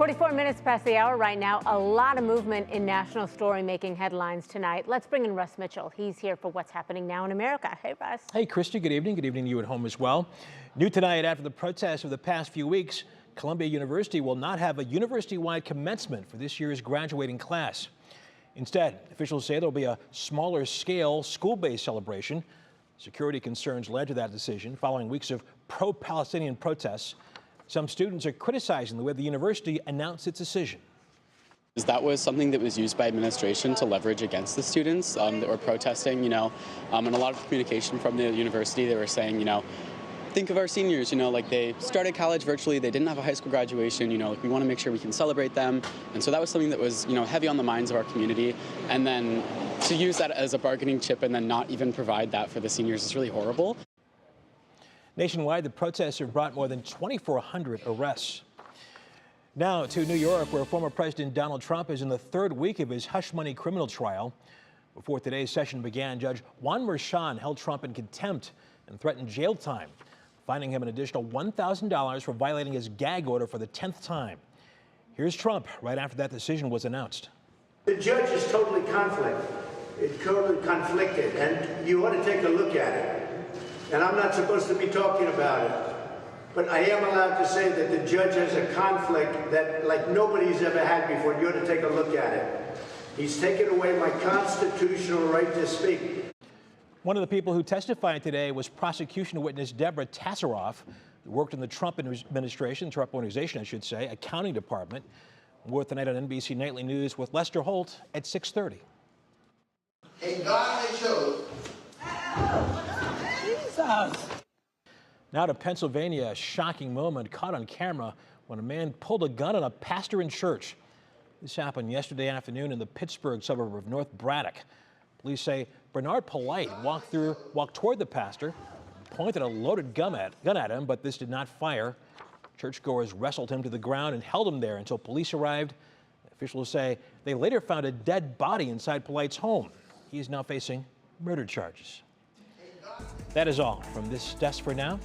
44 minutes past the hour right now. A lot of movement in national story making headlines tonight. Let's bring in Russ Mitchell. He's here for what's happening now in America. Hey, Russ. Hey, Christy. Good evening. Good evening to you at home as well. New tonight, after the protests of the past few weeks, Columbia University will not have a university-wide commencement for this year's graduating class. Instead, officials say there'll be a smaller scale school-based celebration. Security concerns led to that decision following weeks of pro-Palestinian protests. Some students are criticizing the way the university announced its decision. That was something that was used by administration to leverage against the students that were protesting, and a lot of communication from the university. They were saying, think of our seniors, like they started college virtually, they didn't have a high school graduation, like we want to make sure we can celebrate them. And so that was something that was, heavy on the minds of our community. And then to use that as a bargaining chip and then not even provide that for the seniors is really horrible. Nationwide, the protests have brought more than 2,400 arrests. Now to New York, where former President Donald Trump is in the third week of his hush money criminal trial. Before today's session began, Judge Juan Merchan held Trump in contempt and threatened jail time, fining him an additional $1,000 for violating his gag order for the 10th time. Here's Trump right after that decision was announced. The judge is totally conflicted, and you ought to take a look at it. And I'm not supposed to be talking about it, but I am allowed to say that the judge has a conflict that like nobody's ever had before. You ought to take a look at it. He's taken away my constitutional right to speak. One of the people who testified today was prosecution witness Deborah Tassaroff, who worked in the Trump administration, Trump organization, I should say, accounting department. More tonight on NBC Nightly News with Lester Holt at 6:30. And God has showed. Now to Pennsylvania, a shocking moment caught on camera when a man pulled a gun on a pastor in church. This happened yesterday afternoon in the Pittsburgh suburb of North Braddock. Police say Bernard Polite walked toward the pastor, pointed a loaded gun at him, but this did not fire. Churchgoers wrestled him to the ground and held him there until police arrived. Officials say they later found a dead body inside Polite's home. He is now facing murder charges. That is all from this desk for now.